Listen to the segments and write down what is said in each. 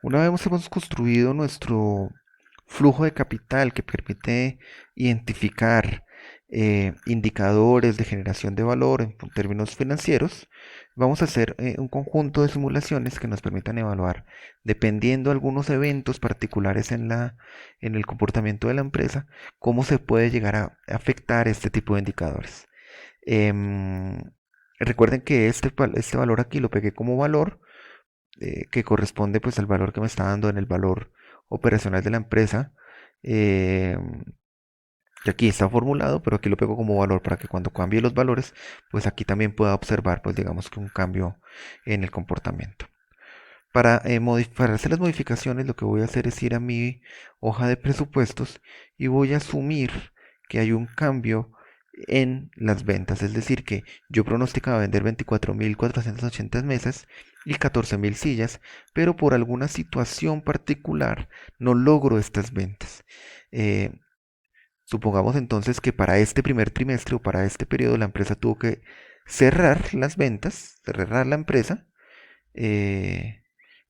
Una vez hemos construido nuestro flujo de capital que permite identificar indicadores de generación de valor en términos financieros, vamos a hacer un conjunto de simulaciones que nos permitan evaluar, dependiendo de algunos eventos particulares en el comportamiento de la empresa, cómo se puede llegar a afectar este tipo de indicadores. Em, Recuerden que este valor aquí lo pegué como valor que corresponde pues al valor que me está dando en el valor operacional de la empresa. eh, que aquí está formulado, pero aquí lo pego como valor para que cuando cambie los valores, pues aquí también pueda observar, pues digamos que un cambio en el comportamiento. Para hacer las modificaciones, lo que voy a hacer es ir a mi hoja de presupuestos y voy a asumir que hay un cambio en las ventas. Es decir, que yo pronosticaba vender 24.480 mesas y 14.000 sillas, pero por alguna situación particular no logro estas ventas. Eh, Supongamos entonces que para este primer trimestre o para este periodo la empresa tuvo que cerrar las ventas, cerrar la empresa eh,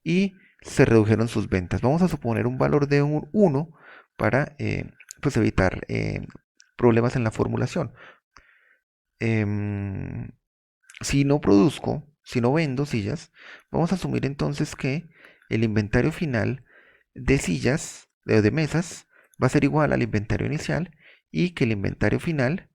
y se redujeron sus ventas. Vamos a suponer un valor de un 1 para pues evitar problemas en la formulación. Em, si no produzco, si no vendo sillas, vamos a asumir entonces que el inventario final de sillas, de mesas, va a ser igual al inventario inicial y que el inventario final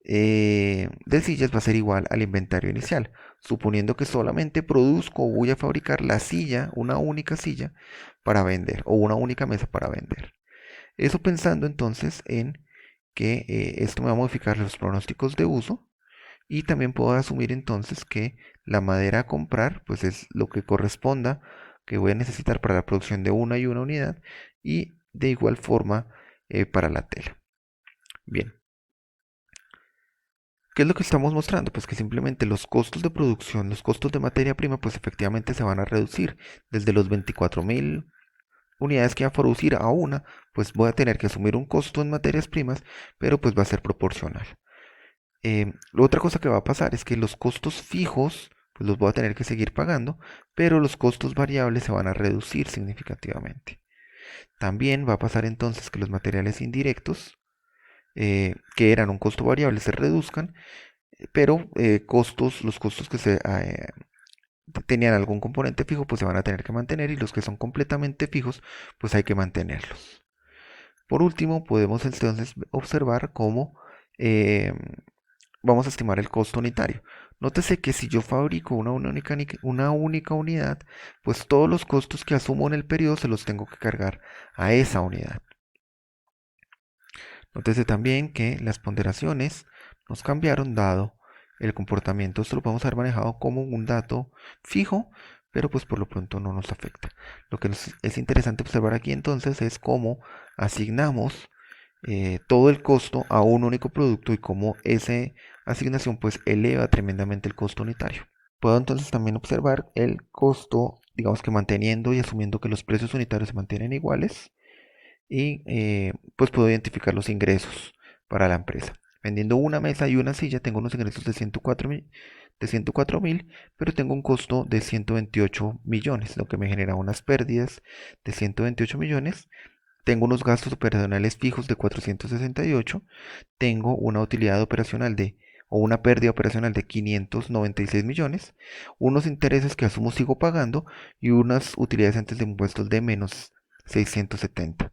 de sillas va a ser igual al inventario inicial, suponiendo que solamente produzco o voy a fabricar la silla, una única silla para vender o una única mesa para vender. Eso pensando entonces en que esto me va a modificar los pronósticos de uso y también puedo asumir entonces que la madera a comprar pues es lo que corresponda que voy a necesitar para la producción de una y una unidad y de igual forma para la tela. Bien, ¿qué es lo que estamos mostrando? Pues que simplemente los costos de producción, los costos de materia prima, pues efectivamente se van a reducir. Desde los 24.000 unidades que va a producir a una, pues voy a tener que asumir un costo en materias primas, pero pues va a ser proporcional. La otra cosa que va a pasar es que los costos fijos, pues los voy a tener que seguir pagando, pero los costos variables se van a reducir significativamente. También va a pasar entonces que los materiales indirectos, que eran un costo variable, se reduzcan pero los costos que tenían algún componente fijo, pues se van a tener que mantener y los que son completamente fijos, pues hay que mantenerlos. Por último, podemos entonces observar cómo eh, vamos a estimar el costo unitario. Nótese que si yo fabrico una única unidad, pues todos los costos que asumo en el periodo se los tengo que cargar a esa unidad. Nótese también que las ponderaciones nos cambiaron dado el comportamiento. Esto lo podemos haber manejado como un dato fijo, pero pues por lo pronto no nos afecta. Lo que es interesante observar aquí entonces es cómo asignamos todo el costo a un único producto y cómo esa asignación pues eleva tremendamente el costo unitario. Puedo entonces también observar el costo, digamos que manteniendo y asumiendo que los precios unitarios se mantienen iguales y pues puedo identificar los ingresos para la empresa. Vendiendo una mesa y una silla tengo unos ingresos de 104.000, pero tengo un costo de 128 millones, lo que me genera unas pérdidas de 128 millones. Tengo unos gastos operacionales fijos de 468, tengo una utilidad operacional o una pérdida operacional de 596 millones, unos intereses que asumo sigo pagando y unas utilidades antes de impuestos de menos 670.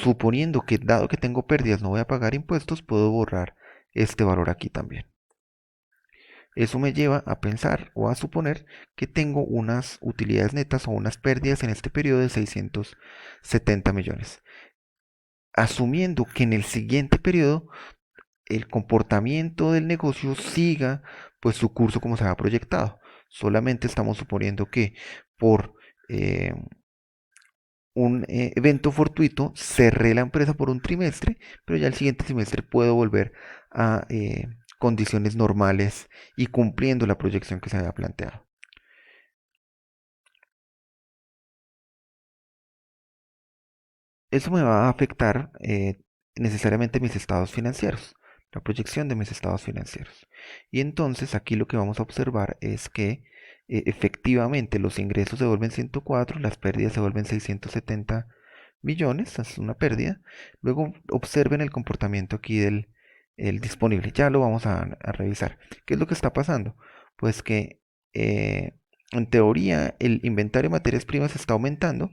Suponiendo que dado que tengo pérdidas no voy a pagar impuestos, puedo borrar este valor aquí también. Eso me lleva a pensar o a suponer que tengo unas utilidades netas o unas pérdidas en este periodo de 670 millones. Asumiendo que en el siguiente periodo el comportamiento del negocio siga pues su curso como se ha proyectado. Solamente estamos suponiendo que por eh, un evento fortuito, cerré la empresa por un trimestre, pero ya el siguiente trimestre puedo volver a condiciones normales y cumpliendo la proyección que se había planteado. Eso me va a afectar necesariamente mis estados financieros, la proyección de mis estados financieros. Y entonces aquí lo que vamos a observar es que efectivamente los ingresos se vuelven 104, las pérdidas se vuelven 670 millones, es una pérdida. Luego observen el comportamiento aquí del el disponible, ya lo vamos a revisar. ¿Qué es lo que está pasando? Pues que en teoría el inventario de materias primas está aumentando,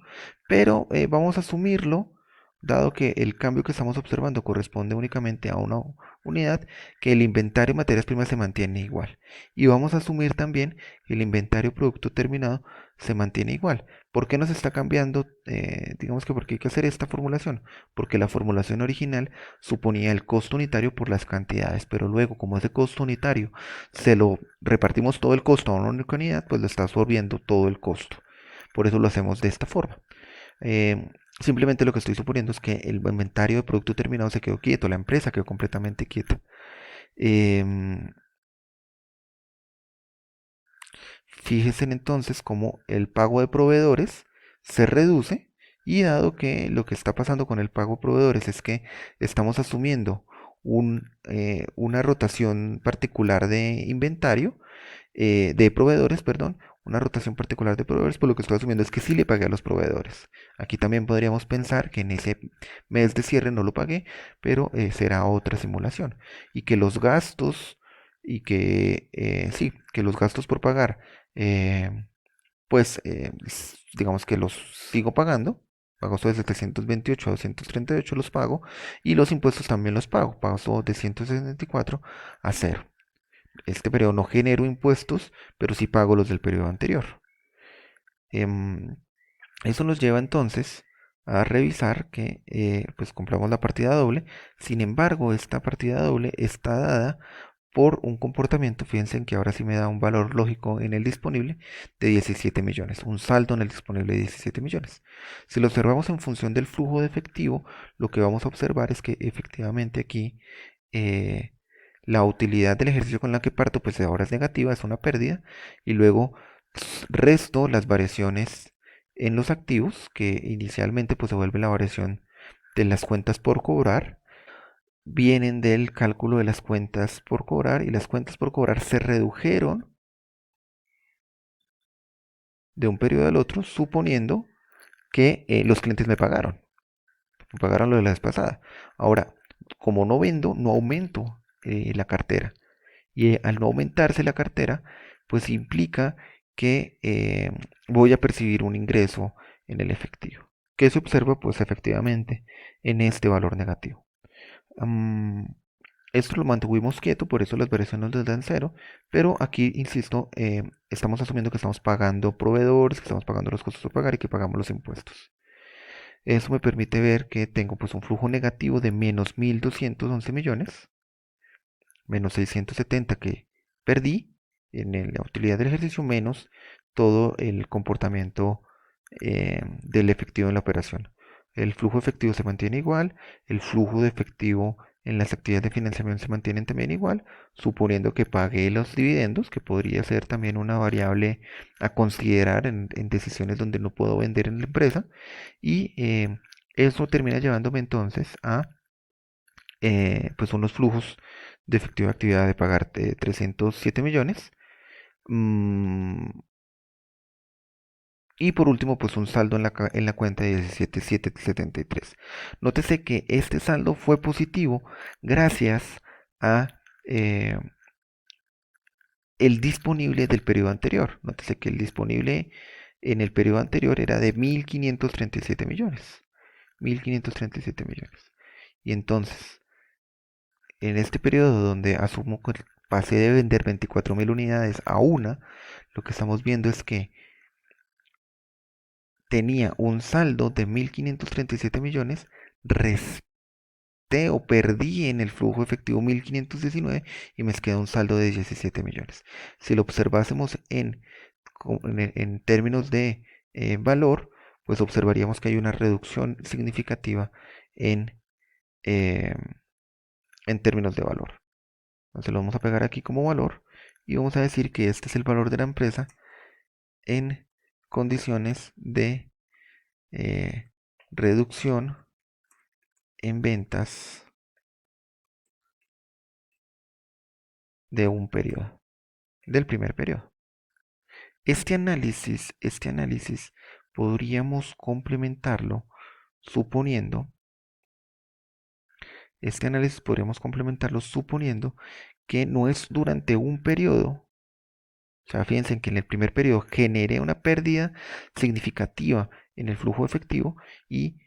pero vamos a asumirlo, dado que el cambio que estamos observando corresponde únicamente a una unidad, que el inventario de materias primas se mantiene igual. Y vamos a asumir también que el inventario producto terminado se mantiene igual. ¿Por qué nos está cambiando? Digamos que porque hay que hacer esta formulación. Porque la formulación original suponía el costo unitario por las cantidades, pero luego como ese costo unitario se lo repartimos todo el costo a una única unidad, pues lo está absorbiendo todo el costo. Por eso lo hacemos de esta forma. Simplemente lo que estoy suponiendo es que el inventario de producto terminado se quedó quieto, la empresa quedó completamente quieta. Em, Fíjense entonces cómo el pago de proveedores se reduce, y dado que lo que está pasando con el pago de proveedores es que estamos asumiendo una rotación particular de inventario, de proveedores, perdón, una rotación particular de proveedores, pues lo que estoy asumiendo es que sí le pagué a los proveedores. Aquí también podríamos pensar que en ese mes de cierre no lo pagué, pero será otra simulación. Y que los gastos, y que sí, que los gastos por pagar, eh, pues digamos que los sigo pagando. Pago de 728 a 238 los pago, y los impuestos también los pago. Paso de 164 a cero. Este periodo no genero impuestos, pero sí pago los del periodo anterior. Em, Eso nos lleva entonces a revisar que pues compramos la partida doble. Sin embargo, esta partida doble está dada por un comportamiento, fíjense en que ahora sí me da un valor lógico en el disponible de 17 millones, un saldo en el disponible de 17 millones. Si lo observamos en función del flujo de efectivo, lo que vamos a observar es que efectivamente aquí eh, la utilidad del ejercicio con la que parto pues ahora es negativa, es una pérdida, y luego resto las variaciones en los activos, que inicialmente pues se vuelve la variación de las cuentas por cobrar, vienen del cálculo de las cuentas por cobrar, y las cuentas por cobrar se redujeron de un periodo al otro, suponiendo que los clientes me pagaron lo de la vez pasada. Ahora, como no vendo, no aumento la cartera. Y al no aumentarse la cartera, pues implica que voy a percibir un ingreso en el efectivo. ¿Qué se observa? Pues efectivamente en este valor negativo. Mm, Esto lo mantuvimos quieto, por eso las variaciones nos dan cero, pero aquí, insisto, estamos asumiendo que estamos pagando proveedores, que estamos pagando los costos por pagar y que pagamos los impuestos. Eso me permite ver que tengo pues un flujo negativo de menos 1.211 millones, menos 670 que perdí en la utilidad del ejercicio, menos todo el comportamiento del efectivo en la operación. El flujo efectivo se mantiene igual, el flujo de efectivo en las actividades de financiamiento se mantienen también igual, suponiendo que pague los dividendos, que podría ser también una variable a considerar en decisiones donde no puedo vender en la empresa, y eso termina llevándome entonces a pues unos flujos de efectivo de actividad de pagar 307 millones. mm, y por último, pues un saldo en la cuenta de 17,773. Nótese que este saldo fue positivo gracias a eh, el disponible del periodo anterior. Nótese que el disponible en el periodo anterior era de 1.537 millones. 1.537 millones. Y entonces, en este periodo donde asumo que pasé de vender 24.000 unidades a una, lo que estamos viendo es que tenía un saldo de 1.537 millones, resté o perdí en el flujo efectivo 1.519 y me queda un saldo de 17 millones. Si lo observásemos en términos de valor, pues observaríamos que hay una reducción significativa en, eh, en términos de valor. Entonces lo vamos a pegar aquí como valor y vamos a decir que este es el valor de la empresa en condiciones de reducción en ventas de un periodo, del primer periodo. Este análisis podríamos complementarlo suponiendo, que no es durante un periodo. O sea, fíjense que en el primer periodo generé una pérdida significativa en el flujo efectivo y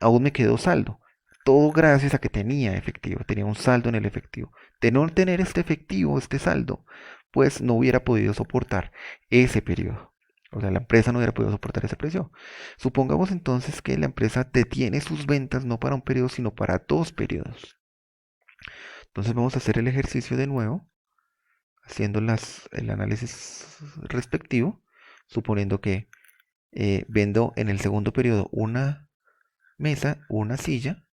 aún me quedó saldo. Todo gracias a que tenía efectivo, tenía un saldo en el efectivo. De no tener este efectivo, este saldo, pues no hubiera podido soportar ese periodo. O sea, la empresa no hubiera podido soportar ese precio. Supongamos entonces que la empresa detiene sus ventas no para un periodo, sino para dos periodos. Entonces vamos a hacer el ejercicio de nuevo haciendo el análisis respectivo, suponiendo que vendo en el segundo periodo una mesa, una silla,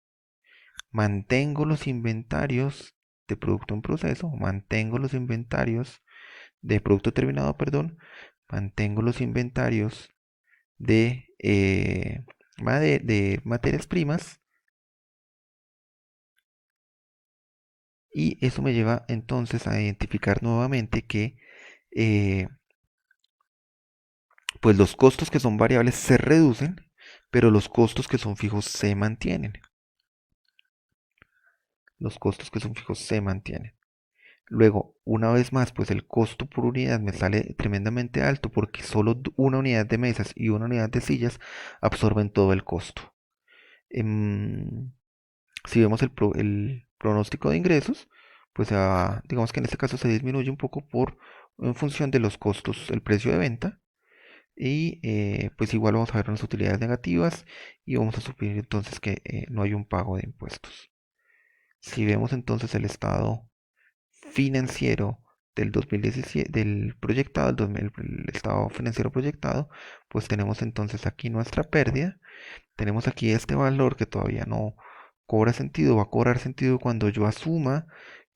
mantengo los inventarios de producto en proceso, mantengo los inventarios de producto terminado, perdón, mantengo los inventarios de materias primas y eso me lleva entonces a identificar nuevamente que eh, pues los costos que son variables se reducen, pero los costos que son fijos se mantienen. Los costos que son fijos se mantienen. Luego, una vez más, pues el costo por unidad me sale tremendamente alto porque solo una unidad de mesas y una unidad de sillas absorben todo el costo. Si vemos el pronóstico de ingresos, pues digamos que en este caso se disminuye un poco en función de los costos, el precio de venta. Y pues igual vamos a ver unas utilidades negativas y vamos a suponer entonces que no hay un pago de impuestos. Si vemos entonces el estado financiero del 2017, del proyectado, el estado financiero proyectado, pues tenemos entonces aquí nuestra pérdida, tenemos aquí este valor que todavía no cobra sentido, va a cobrar sentido cuando yo asuma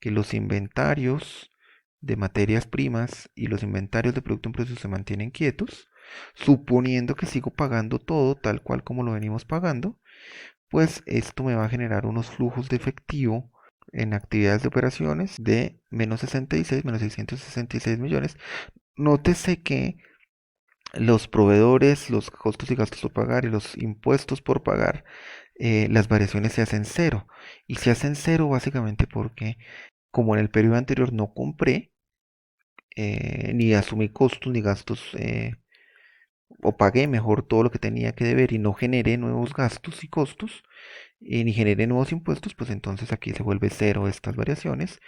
que los inventarios de materias primas y los inventarios de producto en proceso se mantienen quietos, suponiendo que sigo pagando todo tal cual como lo venimos pagando, pues esto me va a generar unos flujos de efectivo en actividades de operaciones de menos 66, menos 666 millones. Nótese que los proveedores, los costos y gastos por pagar y los impuestos por pagar, las variaciones se hacen cero. Y se hacen cero básicamente porque como en el periodo anterior no compré, ni asumí costos ni gastos, o pagué mejor todo lo que tenía que deber y no generé nuevos gastos y costos, ni generé nuevos impuestos, pues entonces aquí se vuelve cero estas variaciones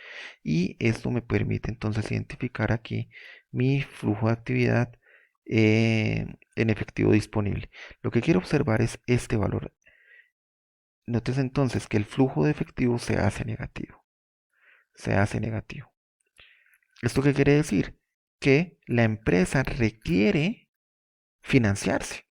y esto me permite entonces identificar aquí mi flujo de actividad en efectivo disponible. Lo que quiero observar es este valor. Notes entonces que el flujo de efectivo se hace negativo. Se hace negativo. ¿Esto qué quiere decir? Que la empresa requiere financiarse.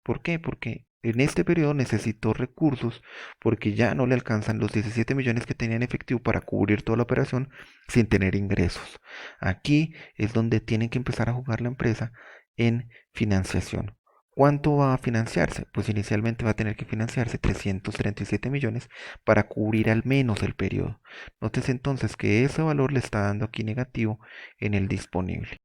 ¿Por qué? Porque en este periodo necesitó recursos porque ya no le alcanzan los 17 millones que tenía en efectivo para cubrir toda la operación sin tener ingresos. Aquí es donde tiene que empezar a jugar la empresa en financiación. ¿Cuánto va a financiarse? Pues inicialmente va a tener que financiarse 337 millones para cubrir al menos el periodo. Nótese entonces que ese valor le está dando aquí negativo en el disponible.